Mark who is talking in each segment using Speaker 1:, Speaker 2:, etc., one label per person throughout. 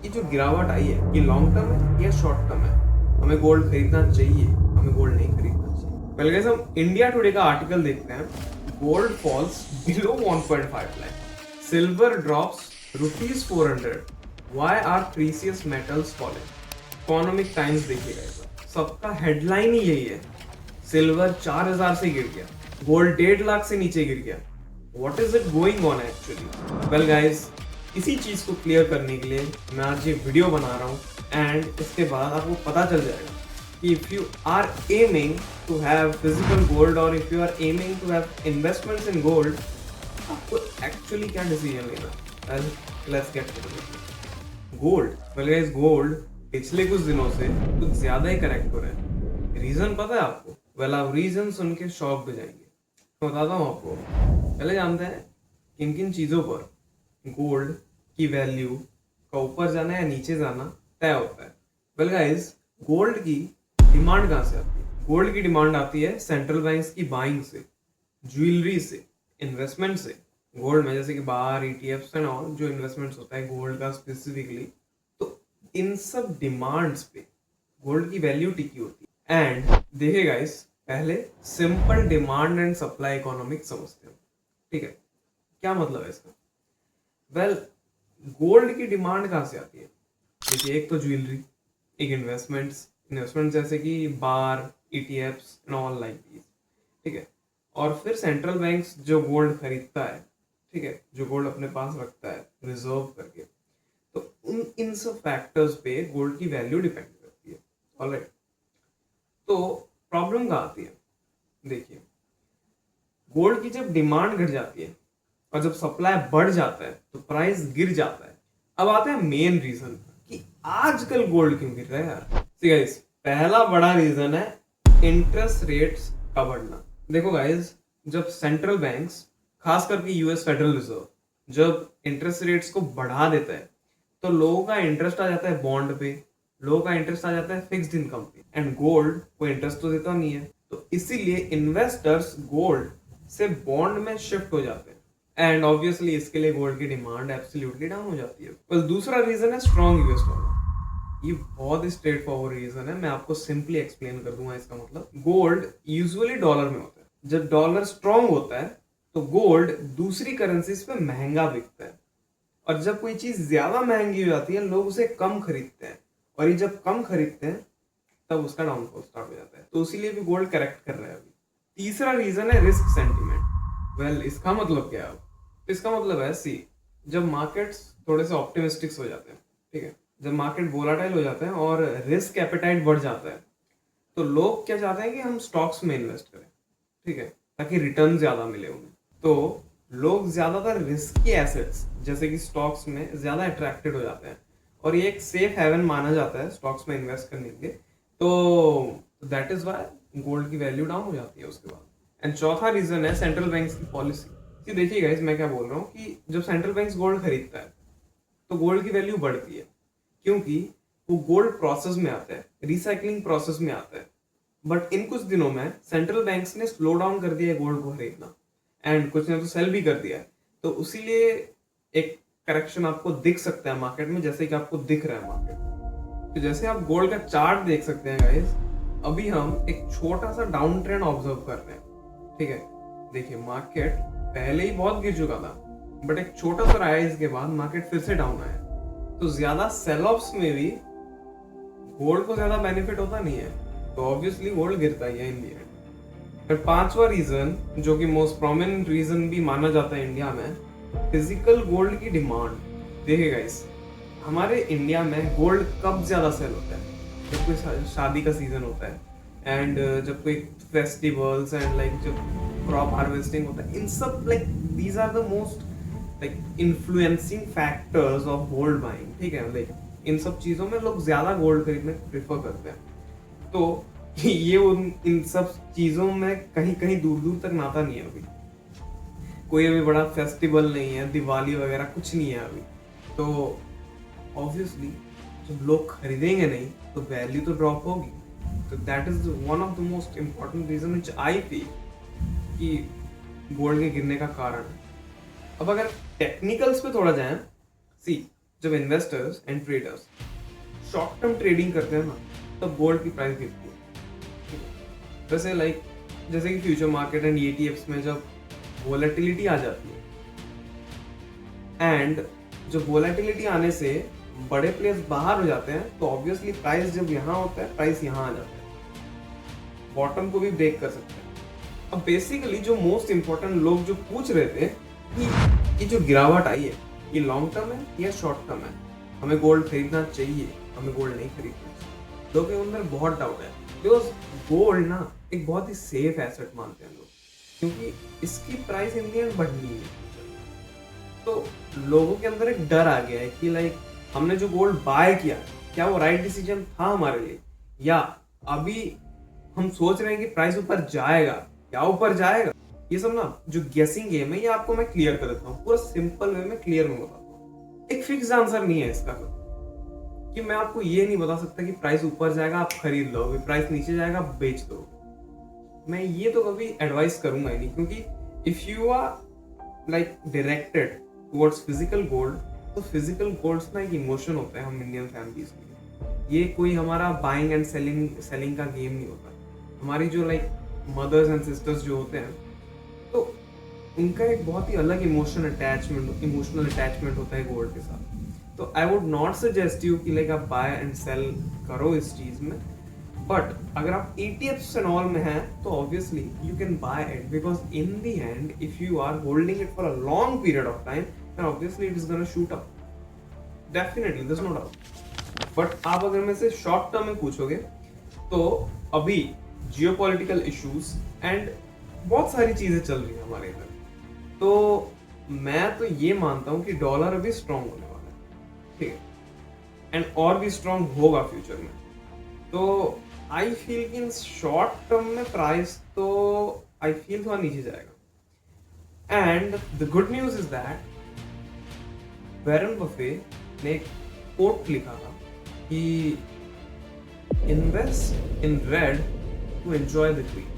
Speaker 1: ये जो गिरावट आई है ये लॉन्ग टर्म है या शॉर्ट टर्म है, हमें गोल्ड खरीदना चाहिए, हमें गोल्ड नहीं खरीदना चाहिए। पहले गाइस हम इंडिया टुडे का आर्टिकल देखते हैं। Gold falls below 1.5 lakh, silver drops ₹400, why are precious metals falling. Economic Times देखिएगा, इस सबका हेडलाइन ही यही है, सिल्वर 4000 से गिर गया, गोल्ड 1.5 लाख से नीचे गिर गया। What is it going on actually? Well guys, इसी चीज को क्लियर करने के लिए मैं आज ये वीडियो बना रहा हूँ एंड इसके बाद आपको पता चल जाएगा कि if you are aiming to have physical gold और if you are aiming to have investments in gold, आपको एक्चुअली क्या डिसीजन लेना है। Let's get to the gold. Well guys, gold पिछले कुछ दिनों से कुछ ज्यादा ही करेक्ट हो रहे हैं। रीजन पता है आपको? वेल आप रीजन सुन के शॉक हो जाएंगे, तो बताता हूँ आपको। पहले जानते हैं किन किन चीजों पर गोल्ड की वैल्यू का ऊपर जाना या नीचे जाना तय होता है। वेल गाइस, गोल्ड की डिमांड कहाँ से आती है? गोल्ड की डिमांड आती है सेंट्रल बैंक्स की बाइंग से, ज्वेलरी से, इन्वेस्टमेंट से। गोल्ड में जैसे कि बाहर ईटीएफ्स एंड ऑल जो इन्वेस्टमेंट्स होता है गोल्ड का स्पेसिफिकली, तो इन सब डिमांड्स पे गोल्ड की वैल्यू टिकी होती है। एंड देखिए गाइस, पहले simple demand and supply economics समझते हैं, ठीक है? क्या मतलब है इसका? वेल, गोल्ड की डिमांड कहाँ से आती है? देखिए, एक तो ज्वेलरी, एक इन्वेस्टमेंट जैसे कि bar, ETFs and all like these, ठीक है? और फिर सेंट्रल बैंक्स जो गोल्ड खरीदता है, ठीक है, जो गोल्ड अपने पास रखता है रिजर्व करके, तो इन सब फैक्टर्स पे गोल्ड की वैल्यू डिपेंड करती है। ऑलराइट, तो प्रॉब्लम कहाँ आती है? देखिए, गोल्ड की जब डिमांड घट जाती है और जब सप्लाई बढ़ जाता है तो प्राइस गिर जाता है। अब आते हैं मेन रीजन कि आजकल गोल्ड क्यों गिर रहा है यार। सी गाइस, पहला बड़ा रीजन है इंटरेस्ट रेट्स का बढ़ना। देखो गाइस, जब सेंट्रल बैंक्स, खास करके यूएस फेडरल रिजर्व, जब इंटरेस्ट रेट्स को बढ़ा देता है तो लोगों का इंटरेस्ट आ जाता है बॉन्ड पे, लोगों का इंटरेस्ट आ जाता है फिक्स्ड इनकम पे, एंड गोल्ड को इंटरेस्ट तो देता नहीं है, तो इसीलिए इन्वेस्टर्स गोल्ड से बॉन्ड में शिफ्ट हो जाते हैं एंड ऑब्वियसली इसके लिए गोल्ड की डिमांड एब्सोल्युटली डाउन हो जाती है। बस दूसरा रीजन है स्ट्रॉन्ग यूएस डॉलर। ये बहुत ही स्ट्रेट फॉरवर्ड रीजन है, मैं आपको सिंपली एक्सप्लेन कर दूंगा इसका मतलब। गोल्ड यूजुअली डॉलर में होता है, जब डॉलर स्ट्रॉन्ग होता है तो गोल्ड दूसरी करेंसीज पे महंगा बिकता है, और जब कोई चीज ज्यादा महंगी हो जाती है लोग उसे कम खरीदते हैं, और ये जब कम खरीदते हैं तब उसका डाउनफॉल स्टार्ट हो जाता है, तो इसीलिए भी गोल्ड करेक्ट कर रहा है अभी। तीसरा रीजन है रिस्क सेंटिमेंट। वेल, इसका मतलब क्या है? इसका मतलब है, सी, जब मार्केट्स थोड़े से ऑप्टिमिस्टिक हो जाते हैं, ठीक है, जब मार्केट वोलाटाइल हो जाते हैं और रिस्क एपेटाइट बढ़ जाता है, तो लोग क्या चाहते हैं कि हम स्टॉक्स में इन्वेस्ट करें, ठीक है, ताकि रिटर्न ज्यादा मिले उन्हें। तो लोग ज्यादातर रिस्की एसेट्स जैसे कि स्टॉक्स में ज्यादा अट्रैक्टेड हो जाते हैं, और ये एक सेफ हेवन माना जाता है स्टॉक्स में इन्वेस्ट करने के लिए। तो दैट इज वाई गोल्ड की वैल्यू डाउन हो जाती है उसके बाद। एंड चौथा रीजन है सेंट्रल बैंक्स की पॉलिसी। देखिए गाइस, मैं क्या बोल रहा हूँ कि जब सेंट्रल बैंक्स गोल्ड खरीदता है तो गोल्ड की वैल्यू बढ़ती है, क्योंकि वो गोल्ड प्रोसेस में आता है, रिसाइकलिंग प्रोसेस में आता है। बट इन कुछ दिनों में सेंट्रल बैंक्स ने स्लो डाउन कर दिया है गोल्ड को खरीदना, एंड कुछ ने तो सेल भी कर दिया है, तो उसीलिए एक करेक्शन आपको दिख सकता है मार्केट में, जैसे कि आपको दिख रहा है मार्केट। तो जैसे आप गोल्ड का चार्ट देख सकते हैं गाइस, अभी हम एक छोटा सा डाउन ट्रेंड ऑब्जर्व कर रहे हैं, ठीक है? देखिए, मार्केट पहले ही बहुत गिर चुका था, बट एक छोटा सा राइज के बाद मार्केट फिर से डाउन आया, तो ज्यादा सेल ऑफ्स में भी गोल्ड को ज्यादा बेनिफिट होता नहीं है, तो ऑब्वियसली गोल्ड गिरता ही है इन दी एंड। फिर पांचवा रीजन, जो कि मोस्ट प्रोमिनेंट रीजन भी माना जाता है इंडिया में, फिजिकल गोल्ड की डिमांड। देखिए गाइस, हमारे इंडिया में गोल्ड कब ज्यादा सेल होता है? जब कोई शादी का सीजन होता है, एंड जब कोई फेस्टिवल्स एंड लाइक जब क्रॉप हार्वेस्टिंग होता है, इन सब like these are the most like influencing factors of gold buying, ठीक है? लाइक इन सब चीजों में लोग ज्यादा गोल्ड खरीदने प्रेफर करते हैं। तो ये इन सब चीजों में कहीं कहीं दूर दूर तक नाता नहीं है अभी, कोई अभी बड़ा फेस्टिवल नहीं है, दिवाली वगैरह कुछ नहीं है अभी, तो ऑब्वियसली जब लोग खरीदेंगे नहीं तो वैल्यू तो ड्रॉप होगी। तो that is one of the most important reason which I feel कि गोल्ड के गिरने का कारण है। अब अगर टेक्निकल्स पे थोड़ा जाएं, सी, जब investors and traders short term trading करते हैं ना, तब गोल्ड की प्राइस गिरती है। वैसे जैसे कि फ्यूचर मार्केट एंड ETFs में जब वोलेटिलिटी आ जाती है, एंड जब वोलेटिलिटी आने से बड़े प्लेयर्स बाहर हो जाते हैं, तो ऑब्वियसली प्राइस जब यहाँ होता है, प्राइस यहाँ आ जाता है, बॉटम को भी ब्रेक कर सकते हैं। अब बेसिकली जो मोस्ट इंपॉर्टेंट लोग जो पूछ रहे थे कि ये जो गिरावट आई है, ये लॉन्ग टर्म है या शॉर्ट टर्म है, हमें गोल्ड खरीदना चाहिए, हमें गोल्ड नहीं खरीदना चाहिए, लोगों के अंदर बहुत डाउट है। बिकॉज गोल्ड ना एक बहुत ही सेफ एसेट मानते हैं लोग, क्योंकि इसकी प्राइस इन दी एंड बढ़नी है। तो लोगों के अंदर एक डर आ गया है कि हमने जो गोल्ड बाय किया, क्या वो राइट डिसीजन था हमारे लिए, या अभी हम सोच रहे हैं कि प्राइस ऊपर जाएगा, क्या ऊपर जाएगा। ये सब ना जो गेसिंग गेम है, ये आपको मैं क्लियर कर देता हूँ, पूरा सिंपल वे में क्लियर में बताता हूँ। एक फिक्स आंसर नहीं है इसका कि मैं आपको ये नहीं बता सकता कि प्राइस ऊपर जाएगा आप खरीद लो, प्राइस नीचे जाएगा आप बेच दो। मैं ये तो कभी एडवाइस करूंगा ही नहीं, क्योंकि if you are directed towards physical gold, तो फिजिकल गोल्ड ना एक इमोशन होता है हम इंडियन फैमिलीज के लिए। ये कोई हमारा बाइंग एंड सेलिंग का गेम नहीं होता। हमारी जो मदर्स एंड सिस्टर्स जो होते हैं, तो उनका एक बहुत ही अलग इमोशनल अटैचमेंट होता है गोल्ड के साथ। तो I would not suggest you कि आप बाय एंड सेल करो इस चीज में, बट अगर आप ETFs एंड ऑल में हैं, तो obviously you can buy it, because in the end if you are holding it for a long period of time, then obviously it is gonna shoot up, definitely, there is no doubt. But आप अगर मेरे से short term में पूछोगे, तो अभी geopolitical issues and बहुत सारी चीजें चल रही है हमारे इधर, तो मैं तो ये मानता हूँ कि डॉलर अभी स्ट्रांग होने वाला है, ठीक है, एंड और भी स्ट्रांग होगा फ्यूचर में। तो आई फील कि इन शॉर्ट टर्म में प्राइस तो आई फील थोड़ा नीचे जाएगा। And the good news is that Warren Buffett ने एक कोट लिखा था कि invest in red to enjoy the green.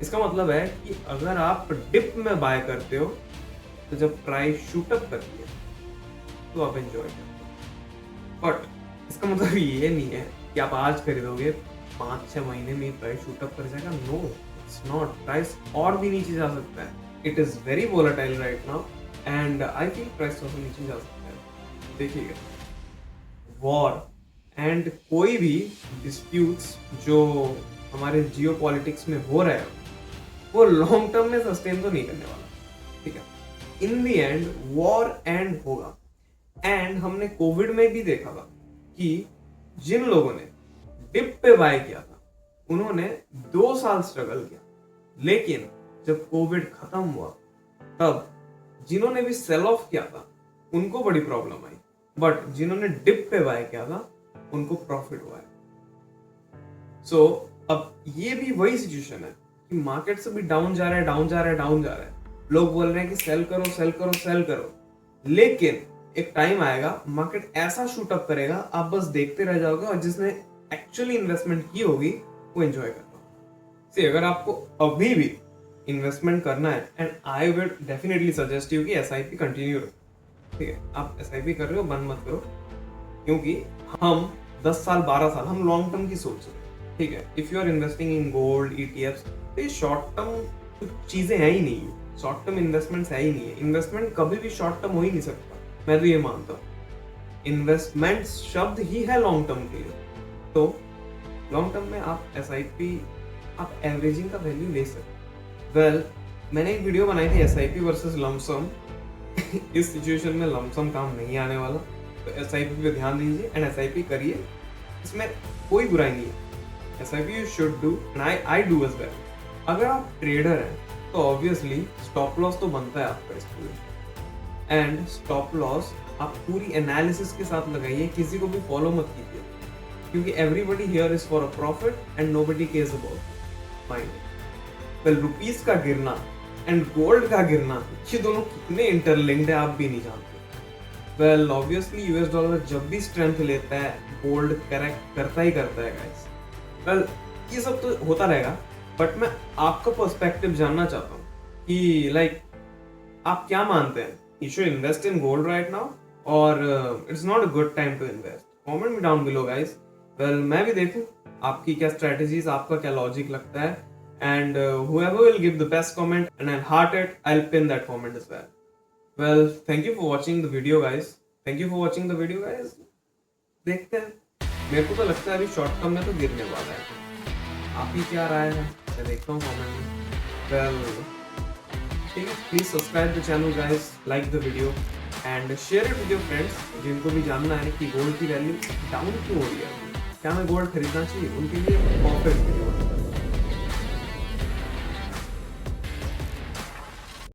Speaker 1: इसका मतलब है कि अगर आप डिप में बाय करते हो, तो जब प्राइस शूट अप करती है तो आप एंजॉय करते हो। बट इसका मतलब ये नहीं है कि आप आज खरीदोगे 5-6 महीने में प्राइस शूट अप कर जाएगा। No, it's not. प्राइस और भी नीचे जा सकता है। It is very volatile right now and I think price और नीचे जा सकता है। देखिएगा, वॉर एंड कोई भी डिस्प्यूट्स जो हमारे जियोपॉलिटिक्स में हो रहा है, वो लॉन्ग टर्म में सस्टेन तो नहीं करने वाला, ठीक है। इन द एंड वॉर एंड होगा। एंड हमने कोविड में भी देखा था कि जिन लोगों ने डिप पे बाय किया था, उन्होंने 2 साल स्ट्रगल किया, लेकिन जब कोविड खत्म हुआ, तब जिन्होंने भी सेल ऑफ किया था उनको बड़ी प्रॉब्लम आई, बट जिन्होंने डिप पे बाय किया था उनको प्रॉफिट हुआ है। सो अब ये भी वही सिचुएशन है कि मार्केट से भी डाउन जा रहा है, डाउन जा रहा है, डाउन जा रहा है। लोग बोल रहे हैं कि सेल करो, सेल करो, सेल करो, लेकिन एक टाइम आएगा मार्केट ऐसा शूट अप करेगा, आप बस देखते रह जाओगे, और जिसने एक्चुअली इन्वेस्टमेंट की होगी वो एंजॉय करता सी। अगर आपको अभी भी इन्वेस्टमेंट करना है, and I would definitely suggest you कि SIP कंटिन्यू रखो, ठीक है। आप SIP कर रहे हो, बंद मत करो, क्योंकि हम 10 साल 12 साल हम लॉन्ग टर्म की सोच रहे हैं, ठीक है। If you are investing in gold, ETFs, तो ये शॉर्ट टर्म कुछ चीजें है ही नहीं है, शॉर्ट टर्म इन्वेस्टमेंट्स है ही नहीं है। इन्वेस्टमेंट कभी भी शॉर्ट टर्म हो ही नहीं सकता, मैं तो ये मानता हूँ। इन्वेस्टमेंट शब्द ही है लॉन्ग टर्म के लिए। तो लॉन्ग टर्म में आप SIP, आप एवरेजिंग का वैल्यू ले सकते। वेल, मैंने एक वीडियो बनाई थी SIP वर्सेस लमसम। इस सिचुएशन में लमसम काम नहीं आने वाला, तो SIP पे ध्यान दीजिए एंड SIP करिए, इसमें कोई बुराई नहीं है। SIP you should do and I do as well। अगर आप ट्रेडर हैं, तो ऑब्वियसली स्टॉप लॉस तो बनता है आपका इस पूरे, एंड स्टॉप लॉस आप पूरी एनालिसिस के साथ लगाइए, किसी को भी फॉलो मत कीजिए, क्योंकि everybody here is for a profit and nobody cares about mind. Well, rupees का गिरना एंड गोल्ड का गिरना, ये दोनों कितने इंटरलिंक्ड है आप भी नहीं जानते। वेल, ऑब्वियसली US डॉलर जब भी स्ट्रेंथ लेता है, गोल्ड करेक्ट करता ही करता है गाइस। वेल, ये सब तो होता रहेगा, बट मैं आपका पर्सपेक्टिव जानना चाहता हूँ कि आप क्या मानते हैं, you should invest in gold right now और it's not a good time to invest? Comment me down below guys. Well मैं भी देखूं आपकी क्या स्ट्रेटजीज, आपका क्या लॉजिक लगता है, and whoever will give the best comment and I'll heart it, I'll pin that comment as well. Well, thank you for watching the video guys. Thank you for watching the video guys. देखते हैं, मेरे को तो लगता है अभी short term में तो गिरने वाला है। आप ही क्या राय है मैं देखता हूँ कमेंट में। वेल ठीक है, please subscribe the channel guys, like the video and share it with your friends जिनको भी जानना है कि गोल्ड की वैल्यू डाउन क्यों हो रही है, क्या हमें गोल्ड खरीदना चाहिए, उनके लिए परफेक्ट।